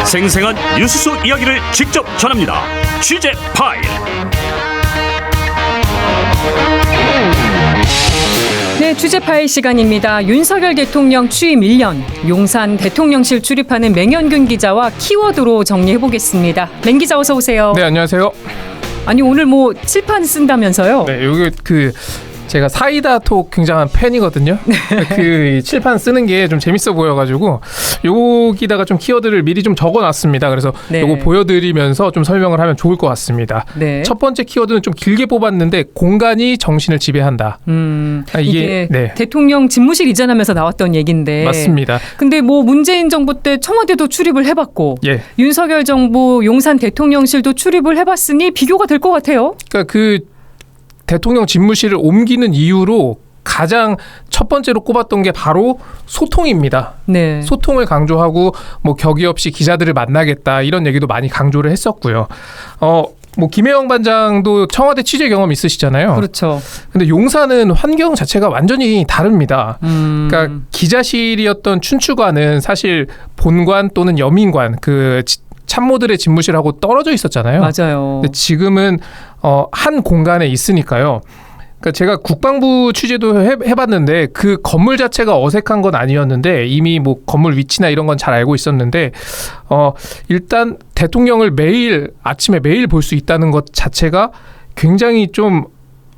생생한 뉴스 속 이야기를 직접 전합니다. 취재 파일. 네, 취재 파일 시간입니다. 윤석열 대통령 취임 1년, 용산 대통령실 출입하는 맹현균 기자와 키워드로 정리해보겠습니다. 맹 기자 어서 오세요. 네, 안녕하세요. 아니 오늘 뭐 칠판 쓴다면서요? 네, 여기 제가 사이다 톡 굉장한 팬이거든요. 그 칠판 쓰는 게 좀 재밌어 보여가지고 여기다가 좀 키워드를 미리 좀 적어놨습니다. 그래서 요거 보여드리면서 좀 설명을 하면 좋을 것 같습니다. 네. 첫 번째 키워드는 좀 길게 뽑았는데 공간이 정신을 지배한다. 이게 대통령 집무실 이전하면서 나왔던 얘기인데 맞습니다. 근데 뭐 문재인 정부 때 청와대도 출입을 해봤고 윤석열 정부 용산 대통령실도 출입을 해봤으니 비교가 될 것 같아요. 그러니까 그 대통령 집무실을 옮기는 이유로 가장 첫 번째로 꼽았던 게 바로 소통입니다. 네. 소통을 강조하고 뭐 격의 없이 기자들을 만나겠다 이런 얘기도 많이 강조를 했었고요. 뭐 김혜영 반장도 청와대 취재 경험 있으시잖아요. 그렇죠. 근데 용산은 환경 자체가 완전히 다릅니다. 그러니까 기자실이었던 춘추관은 사실 본관 또는 여민관 그 참모들의 집무실하고 떨어져 있었잖아요. 맞아요. 근데 지금은 한 공간에 있으니까요. 그러니까 제가 국방부 취재도 해봤는데 그 건물 자체가 어색한 건 아니었는데 이미 뭐 건물 위치나 이런 건 잘 알고 있었는데 일단 대통령을 아침에 매일 볼 수 있다는 것 자체가 굉장히 좀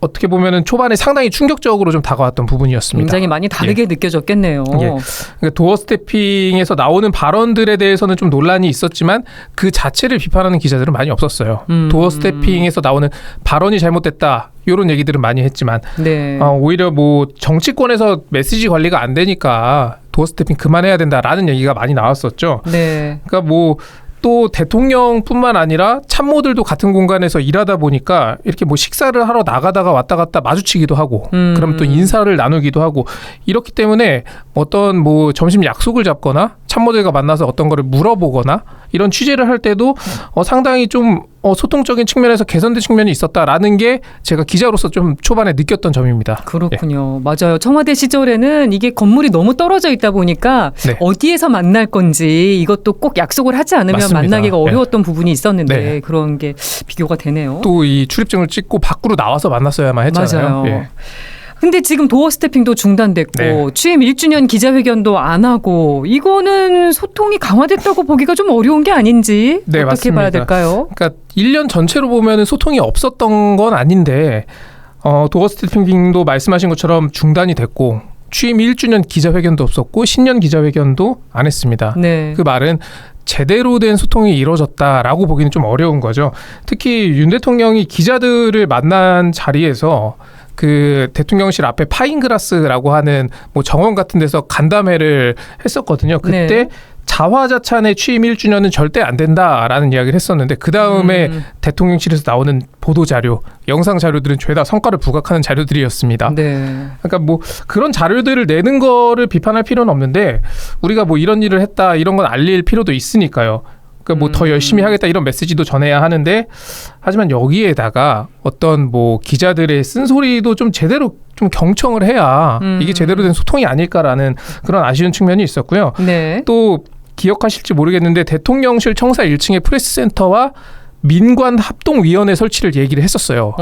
어떻게 보면은 초반에 상당히 충격적으로 좀 다가왔던 부분이었습니다. 굉장히 많이 다르게 느껴졌겠네요. 그러니까 도어 스태핑에서 나오는 발언들에 대해서는 좀 논란이 있었지만 그 자체를 비판하는 기자들은 많이 없었어요. 도어 스태핑에서 나오는 발언이 잘못됐다 이런 얘기들은 많이 했지만 오히려 뭐 정치권에서 메시지 관리가 안 되니까 도어 스태핑 그만해야 된다라는 얘기가 많이 나왔었죠. 그러니까 뭐 또 대통령뿐만 아니라 참모들도 같은 공간에서 일하다 보니까 이렇게 뭐 식사를 하러 나가다가 왔다 갔다 마주치기도 하고 그럼 또 인사를 나누기도 하고 이렇기 때문에 어떤 뭐 점심 약속을 잡거나 참모들과 만나서 어떤 거를 물어보거나 이런 취재를 할 때도 상당히 좀 소통적인 측면에서 개선된 측면이 있었다라는 게 제가 기자로서 좀 초반에 느꼈던 점입니다. 그렇군요. 맞아요. 청와대 시절에는 이게 건물이 너무 떨어져 있다 보니까 어디에서 만날 건지 이것도 꼭 약속을 하지 않으면 맞습니다. 만나기가 어려웠던 부분이 있었는데 그런 게 비교가 되네요. 또 이 출입증을 찍고 밖으로 나와서 만났어야만 했잖아요. 맞아요. 근데 지금 도어 스태핑도 중단됐고 취임 1주년 기자회견도 안 하고 이거는 소통이 강화됐다고 보기가 좀 어려운 게 아닌지 어떻게 맞습니다. 봐야 될까요? 그러니까 1년 전체로 보면 소통이 없었던 건 아닌데 도어 스태핑도 말씀하신 것처럼 중단이 됐고 취임 1주년 기자회견도 없었고 신년 기자회견도 안 했습니다. 그 말은 제대로 된 소통이 이루어졌다라고 보기는 좀 어려운 거죠. 특히 윤 대통령이 기자들을 만난 자리에서 그 대통령실 앞에 파인그라스라고 하는 뭐 정원 같은 데서 간담회를 했었거든요. 그때 자화자찬의 취임 1주년은 절대 안 된다라는 이야기를 했었는데 그 다음에 대통령실에서 나오는 보도자료, 영상 자료들은 죄다 성과를 부각하는 자료들이었습니다. 그러니까 뭐 그런 자료들을 내는 거를 비판할 필요는 없는데 우리가 뭐 이런 일을 했다 이런 건 알릴 필요도 있으니까요. 뭐 더 열심히 하겠다 이런 메시지도 전해야 하는데 하지만 여기에다가 어떤 뭐 기자들의 쓴소리도 좀 제대로 좀 경청을 해야 이게 제대로 된 소통이 아닐까라는 그런 아쉬운 측면이 있었고요. 또 기억하실지 모르겠는데 대통령실 청사 1층의 프레스센터와 민관 합동위원회 설치를 얘기를 했었어요.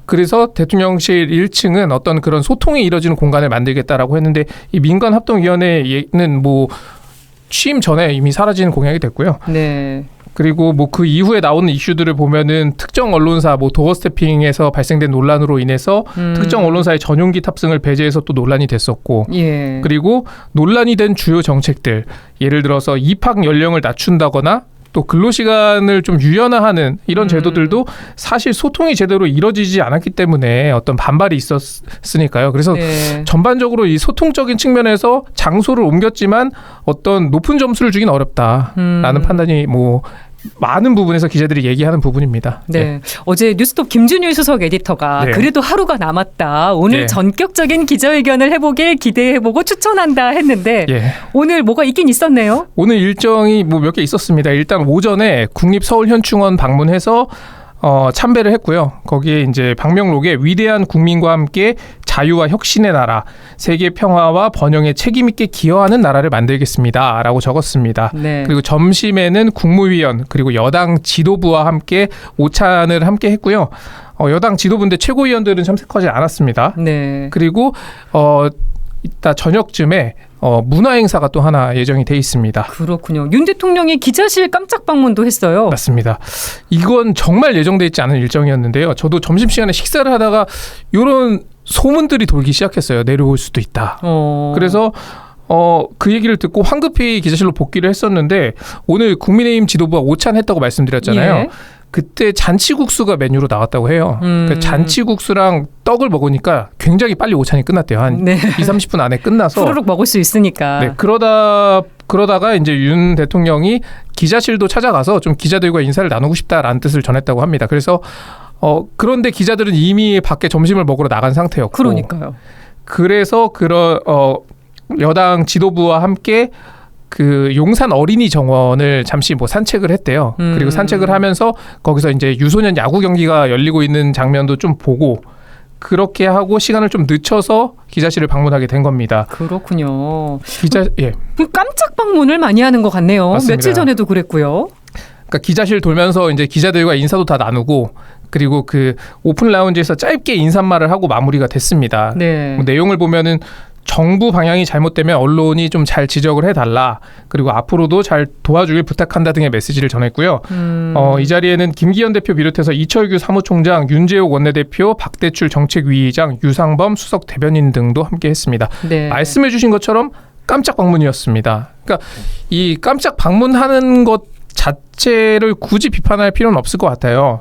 그래서 대통령실 1층은 어떤 그런 소통이 이루어지는 공간을 만들겠다라고 했는데 이 민관 합동위원회는 뭐 취임 전에 이미 사라지는 공약이 됐고요. 그리고 뭐 그 이후에 나오는 이슈들을 보면은 특정 언론사 뭐 도어 스태핑에서 발생된 논란으로 인해서 특정 언론사의 전용기 탑승을 배제해서 또 논란이 됐었고 그리고 논란이 된 주요 정책들 예를 들어서 입학 연령을 낮춘다거나 또 근로시간을 좀 유연화하는 이런 제도들도 사실 소통이 제대로 이루어지지 않았기 때문에 어떤 반발이 있었으니까요. 그래서 전반적으로 이 소통적인 측면에서 장소를 옮겼지만 어떤 높은 점수를 주긴 어렵다라는 판단이 뭐 많은 부분에서 기자들이 얘기하는 부분입니다. 어제 뉴스톱 김준일 수석 에디터가 그래도 하루가 남았다. 오늘 전격적인 기자회견을 해보길 기대해보고 추천한다 했는데 오늘 뭐가 있긴 있었네요. 오늘 일정이 뭐 몇 개 있었습니다. 일단 오전에 국립서울현충원 방문해서 참배를 했고요. 거기에 이제 방명록에 위대한 국민과 함께 자유와 혁신의 나라, 세계 평화와 번영에 책임 있게 기여하는 나라를 만들겠습니다라고 적었습니다. 네. 그리고 점심에는 국무위원 그리고 여당 지도부와 함께 오찬을 함께 했고요. 여당 지도부인데 최고위원들은 참석하지 않았습니다. 네. 그리고 이따 저녁쯤에 문화 행사가 또 하나 예정이 돼 있습니다. 그렇군요. 윤 대통령이 기자실 깜짝 방문도 했어요. 맞습니다. 이건 정말 예정돼 있지 않은 일정이었는데요. 저도 점심시간에 식사를 하다가 이런 소문들이 돌기 시작했어요. 내려올 수도 있다. 그래서 그 얘기를 듣고 황급히 기자실로 복귀를 했었는데 오늘 국민의힘 지도부가 오찬했다고 말씀드렸잖아요. 예. 그때 잔치국수가 메뉴로 나왔다고 해요. 그 잔치국수랑 떡을 먹으니까 굉장히 빨리 오찬이 끝났대요. 한 20-30분 안에 끝나서. 후루룩 먹을 수 있으니까. 네, 그러다가 이제 윤 대통령이 기자실도 찾아가서 좀 기자들과 인사를 나누고 싶다라는 뜻을 전했다고 합니다. 그래서 그런데 기자들은 이미 밖에 점심을 먹으러 나간 상태였고. 그러니까요. 그래서 여당 지도부와 함께 그 용산 어린이 정원을 잠시 산책을 했대요. 그리고 산책을 하면서 거기서 이제 유소년 야구 경기가 열리고 있는 장면도 좀 보고 그렇게 하고 시간을 좀 늦춰서 기자실을 방문하게 된 겁니다. 그렇군요. 예. 깜짝 방문을 많이 하는 것 같네요. 맞습니다. 며칠 전에도 그랬고요. 그러니까 기자실 돌면서 이제 기자들과 인사도 다 나누고 그리고 그 오픈 라운지에서 짧게 인사말을 하고 마무리가 됐습니다. 네. 내용을 보면은 정부 방향이 잘못되면 언론이 좀 잘 지적을 해달라. 그리고 앞으로도 잘 도와주길 부탁한다 등의 메시지를 전했고요. 이 자리에는 김기현 대표 비롯해서 이철규 사무총장, 윤재옥 원내대표, 박대출 정책위의장, 유상범 수석 대변인 등도 함께했습니다. 네. 말씀해 주신 것처럼 깜짝 방문이었습니다. 그러니까 이 깜짝 방문하는 것 자체를 굳이 비판할 필요는 없을 것 같아요.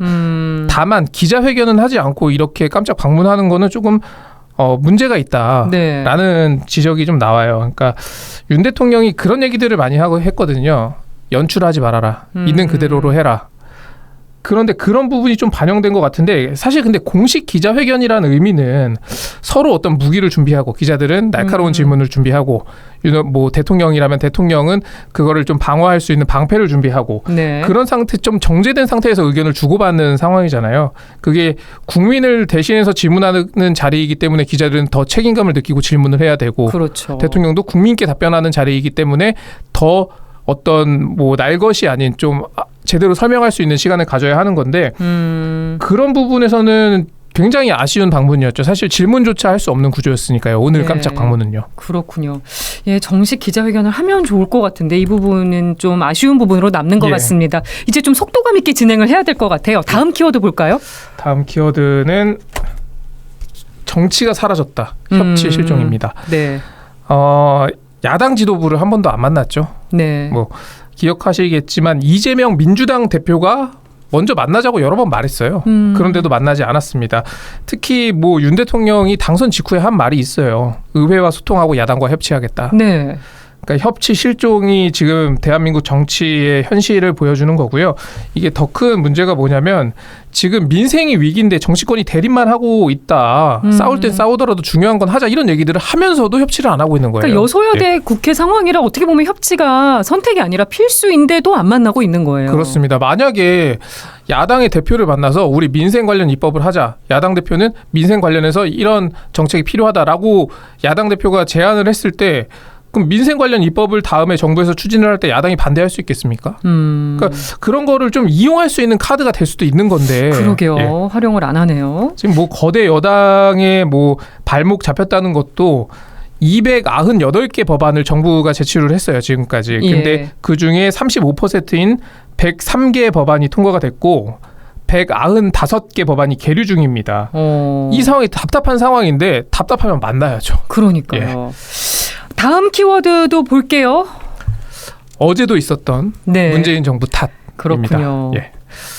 다만 기자회견은 하지 않고 이렇게 깜짝 방문하는 거는 조금 문제가 있다라는 네. 지적이 좀 나와요. 그러니까 윤 대통령이 그런 얘기들을 많이 하고 했거든요. 연출하지 말아라. 있는 그대로로 해라. 그런데 그런 부분이 좀 반영된 것 같은데 사실 근데 공식 기자회견이라는 의미는 서로 어떤 무기를 준비하고 기자들은 날카로운 질문을 준비하고 뭐 대통령이라면 대통령은 그거를 좀 방어할 수 있는 방패를 준비하고 네. 그런 상태 좀 정제된 상태에서 의견을 주고받는 상황이잖아요. 그게 국민을 대신해서 질문하는 자리이기 때문에 기자들은 더 책임감을 느끼고 질문을 해야 되고 그렇죠. 대통령도 국민께 답변하는 자리이기 때문에 더 어떤 뭐 날 것이 아닌 좀 제대로 설명할 수 있는 시간을 가져야 하는 건데 그런 부분에서는 굉장히 아쉬운 방문이었죠. 사실 질문조차 할 수 없는 구조였으니까요. 오늘 네. 깜짝 방문은요. 그렇군요. 예, 정식 기자회견을 하면 좋을 것 같은데 이 부분은 좀 아쉬운 부분으로 남는 것 예. 같습니다. 이제 좀 속도감 있게 진행을 해야 될 것 같아요. 다음 키워드 볼까요? 다음 키워드는 정치가 사라졌다. 협치 실종입니다. 네. 야당 지도부를 한 번도 안 만났죠. 네. 뭐 기억하시겠지만 이재명 민주당 대표가 먼저 만나자고 여러 번 말했어요. 그런데도 만나지 않았습니다. 특히 뭐 윤 대통령이 당선 직후에 한 말이 있어요. 의회와 소통하고 야당과 협치하겠다. 네. 그러니까 협치 실종이 지금 대한민국 정치의 현실을 보여주는 거고요. 이게 더 큰 문제가 뭐냐면 지금 민생이 위기인데 정치권이 대립만 하고 있다. 싸울 땐 싸우더라도 중요한 건 하자. 이런 얘기들을 하면서도 협치를 안 하고 있는 거예요. 그러니까 여소야대 국회 상황이라 어떻게 보면 협치가 선택이 아니라 필수인데도 안 만나고 있는 거예요. 그렇습니다. 만약에 야당의 대표를 만나서 우리 민생 관련 입법을 하자. 야당 대표는 민생 관련해서 이런 정책이 필요하다라고 야당 대표가 제안을 했을 때 그럼 민생 관련 입법을 다음에 정부에서 추진을 할 때 야당이 반대할 수 있겠습니까? 그러니까 그런 거를 좀 이용할 수 있는 카드가 될 수도 있는 건데. 그러게요. 예. 활용을 안 하네요. 지금 뭐 거대 여당의 뭐 발목 잡혔다는 것도 298개 법안을 정부가 제출을 했어요. 지금까지. 근데 예. 그중에 35%인 103개 법안이 통과가 됐고 195개 법안이 계류 중입니다. 이 상황이 답답한 상황인데 답답하면 만나야죠. 그러니까요. 다음 키워드도 볼게요. 어제도 있었던 네. 문재인 정부 탓입니다. 그렇군요. 예.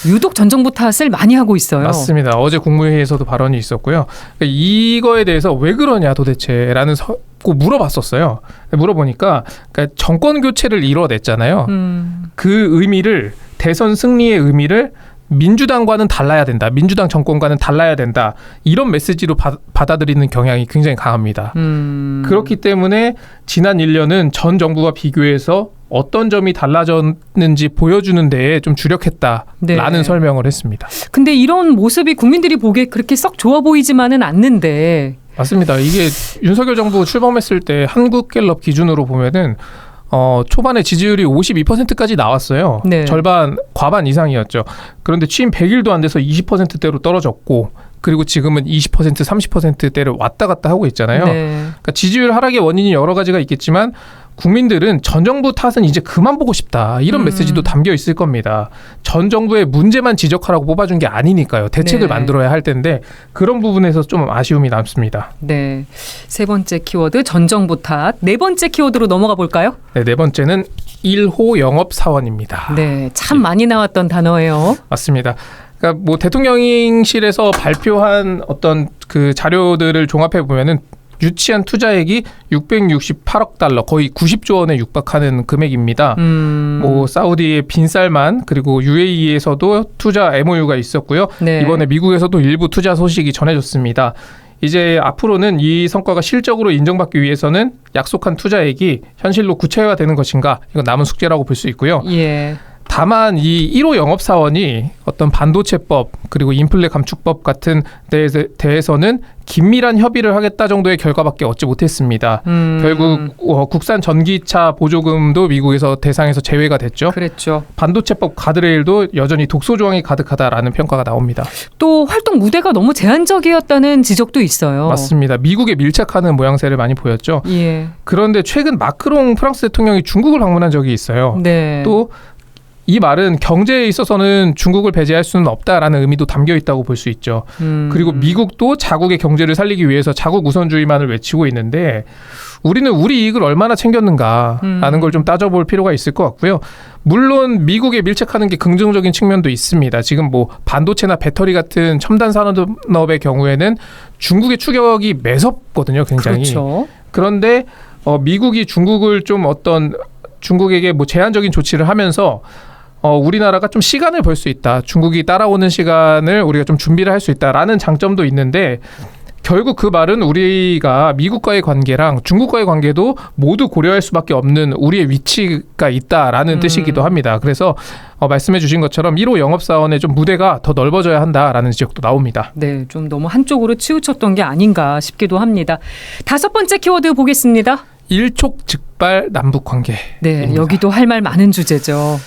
유독 전 정부 탓을 많이 하고 있어요. 맞습니다. 어제 국무회의에서도 발언이 있었고요. 그러니까 이거에 대해서 왜 그러냐 도대체라는 꼭 물어봤었어요. 물어보니까 그러니까 정권 교체를 이뤄냈잖아요. 그 의미를 대선 승리의 의미를 민주당과는 달라야 된다. 민주당 정권과는 달라야 된다. 이런 메시지로 받아들이는 경향이 굉장히 강합니다. 그렇기 때문에 지난 1년은 전 정부와 비교해서 어떤 점이 달라졌는지 보여주는 데에 좀 주력했다라는 설명을 했습니다. 근데 이런 모습이 국민들이 보기에 그렇게 썩 좋아 보이지만은 않는데. 맞습니다. 이게 윤석열 정부 출범했을 때 한국갤럽 기준으로 보면은 초반에 지지율이 52%까지 나왔어요. 네. 절반, 과반 이상이었죠. 그런데 취임 100일도 안 돼서 20%대로 떨어졌고, 그리고 지금은 20%, 30%대를 왔다 갔다 하고 있잖아요. 네. 그러니까 지지율 하락의 원인이 여러 가지가 있겠지만 국민들은 전 정부 탓은 이제 그만 보고 싶다. 이런 메시지도 담겨 있을 겁니다. 전 정부의 문제만 지적하라고 뽑아준 게 아니니까요. 대책을 만들어야 할 텐데 그런 부분에서 좀 아쉬움이 남습니다. 네. 세 번째 키워드 전 정부 탓. 네 번째 키워드로 넘어가 볼까요? 네, 네 번째는 1호 영업사원입니다. 네, 참 많이 나왔던 단어예요. 맞습니다. 그러니까 뭐 대통령실에서 발표한 어떤 그 자료들을 종합해 보면은 유치한 투자액이 668억 달러, 거의 90조 원에 육박하는 금액입니다. 뭐 사우디의 빈살만, 그리고 UAE에서도 투자 MOU가 있었고요. 네. 이번에 미국에서도 일부 투자 소식이 전해졌습니다. 이제 앞으로는 이 성과가 실적으로 인정받기 위해서는 약속한 투자액이 현실로 구체화되는 것인가, 이건 남은 숙제라고 볼 수 있고요. 예. 다만 이 1호 영업사원이 어떤 반도체법 그리고 인플레 감축법 같은 대해서는 긴밀한 협의를 하겠다 정도의 결과밖에 얻지 못했습니다. 결국 국산 전기차 보조금도 미국에서 대상에서 제외가 됐죠. 그랬죠. 반도체법 가드레일도 여전히 독소 조항이 가득하다라는 평가가 나옵니다. 또 활동 무대가 너무 제한적이었다는 지적도 있어요. 맞습니다. 미국에 밀착하는 모양새를 많이 보였죠. 예. 그런데 최근 마크롱 프랑스 대통령이 중국을 방문한 적이 있어요. 네. 또 이 말은 경제에 있어서는 중국을 배제할 수는 없다라는 의미도 담겨 있다고 볼 수 있죠. 그리고 미국도 자국의 경제를 살리기 위해서 자국 우선주의만을 외치고 있는데 우리는 우리 이익을 얼마나 챙겼는가라는 걸 좀 따져볼 필요가 있을 것 같고요. 물론 미국에 밀착하는 게 긍정적인 측면도 있습니다. 지금 뭐 반도체나 배터리 같은 첨단 산업의 경우에는 중국의 추격이 매섭거든요, 굉장히. 그렇죠. 그런데 미국이 중국을 좀 어떤 중국에게 뭐 제한적인 조치를 하면서 우리나라가 좀 시간을 벌 수 있다. 중국이 따라오는 시간을 우리가 좀 준비를 할 수 있다라는 장점도 있는데 결국 그 말은 우리가 미국과의 관계랑 중국과의 관계도 모두 고려할 수밖에 없는 우리의 위치가 있다라는 뜻이기도 합니다. 그래서 말씀해 주신 것처럼 1호 영업사원의 좀 무대가 더 넓어져야 한다라는 지적도 나옵니다. 네, 좀 너무 한쪽으로 치우쳤던 게 아닌가 싶기도 합니다. 다섯 번째 키워드 보겠습니다. 일촉즉발 남북관계. 네, 여기도 할 말 많은 주제죠.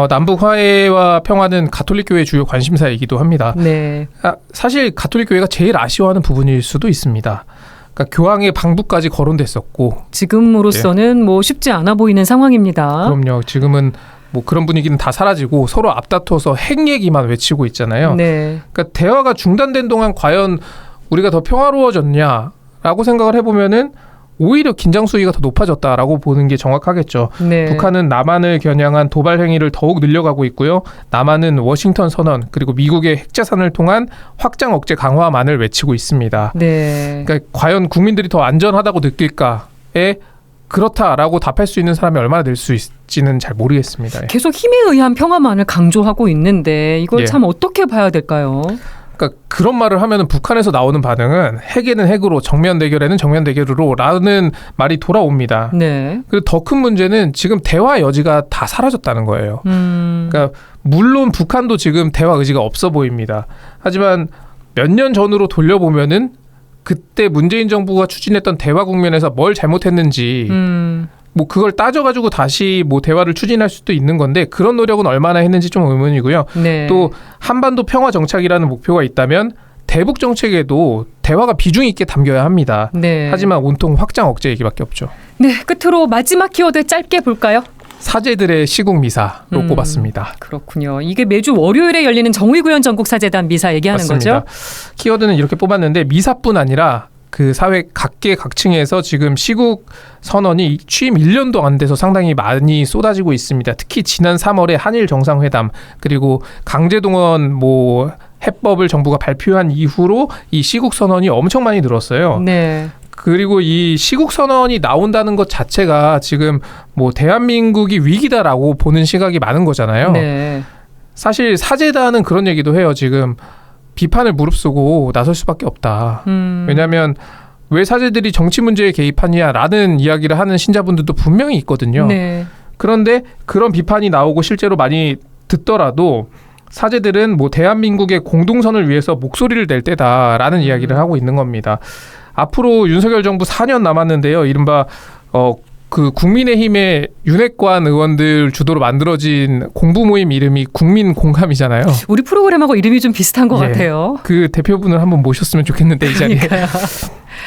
남북 화해와 평화는 가톨릭교회의 주요 관심사이기도 합니다. 네. 사실 가톨릭교회가 제일 아쉬워하는 부분일 수도 있습니다. 그러니까 교황의 방북까지 거론됐었고 지금으로서는 뭐 쉽지 않아 보이는 상황입니다. 그럼요. 지금은 뭐 그런 분위기는 다 사라지고 서로 앞다퉈서 핵 얘기만 외치고 있잖아요. 네. 그러니까 대화가 중단된 동안 과연 우리가 더 평화로워졌냐라고 생각을 해보면은 오히려 긴장 수위가 더 높아졌다라고 보는 게 정확하겠죠. 네. 북한은 남한을 겨냥한 도발 행위를 더욱 늘려가고 있고요. 남한은 워싱턴 선언 그리고 미국의 핵자산을 통한 확장 억제 강화만을 외치고 있습니다. 네. 그러니까 과연 국민들이 더 안전하다고 느낄까에 그렇다라고 답할 수 있는 사람이 얼마나 될 수 있지는 잘 모르겠습니다. 계속 힘에 의한 평화만을 강조하고 있는데 이걸 참 어떻게 봐야 될까요? 그러니까 그런 말을 하면 북한에서 나오는 반응은 핵에는 핵으로 정면 대결에는 정면 대결으로 라는 말이 돌아옵니다. 네. 그리고 더 큰 문제는 지금 대화 여지가 다 사라졌다는 거예요. 그러니까 물론 북한도 지금 대화 의지가 없어 보입니다. 하지만 몇 년 전으로 돌려보면은 그때 문재인 정부가 추진했던 대화 국면에서 뭘 잘못했는지 뭐 그걸 따져가지고 다시 뭐 대화를 추진할 수도 있는 건데 그런 노력은 얼마나 했는지 좀 의문이고요. 네. 또 한반도 평화 정착이라는 목표가 있다면 대북 정책에도 대화가 비중 있게 담겨야 합니다. 네. 하지만 온통 확장 억제 얘기밖에 없죠. 네, 끝으로 마지막 키워드 짧게 볼까요? 사제들의 시국 미사로 꼽았습니다. 그렇군요. 이게 매주 월요일에 열리는 정의구현 전국사재단 미사 얘기하는 맞습니다. 거죠? 키워드는 이렇게 뽑았는데 미사뿐 아니라 그 사회 각계각층에서 지금 시국 선언이 취임 1년도 안 돼서 상당히 많이 쏟아지고 있습니다. 특히 지난 3월에 한일 정상회담 그리고 강제동원 뭐 해법을 정부가 발표한 이후로 이 시국 선언이 엄청 많이 늘었어요. 네. 그리고 이 시국 선언이 나온다는 것 자체가 지금 뭐 대한민국이 위기다라고 보는 시각이 많은 거잖아요. 네. 사실 사재단은 그런 얘기도 해요. 지금 비판을 무릅쓰고 나설 수밖에 없다. 왜냐하면 왜 사제들이 정치 문제에 개입하냐라는 이야기를 하는 신자분들도 분명히 있거든요. 네. 그런데 그런 비판이 나오고 실제로 많이 듣더라도 사제들은 뭐 대한민국의 공동선을 위해서 목소리를 낼 때다라는 이야기를 하고 있는 겁니다. 앞으로 윤석열 정부 4년 남았는데요. 이른바 그 국민의힘의 윤핵관 의원들 주도로 만들어진 공부 모임 이름이 국민공감이잖아요. 우리 프로그램하고 이름이 좀 비슷한 것 같아요. 그 대표분을 한번 모셨으면 좋겠는데 이 자리에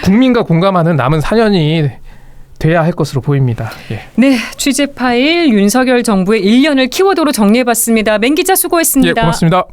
국민과 공감하는 남은 4년이 돼야 할 것으로 보입니다. 예. 네, 취재 파일 윤석열 정부의 1년을 키워드로 정리해봤습니다. 맹 기자 수고했습니다. 예, 고맙습니다.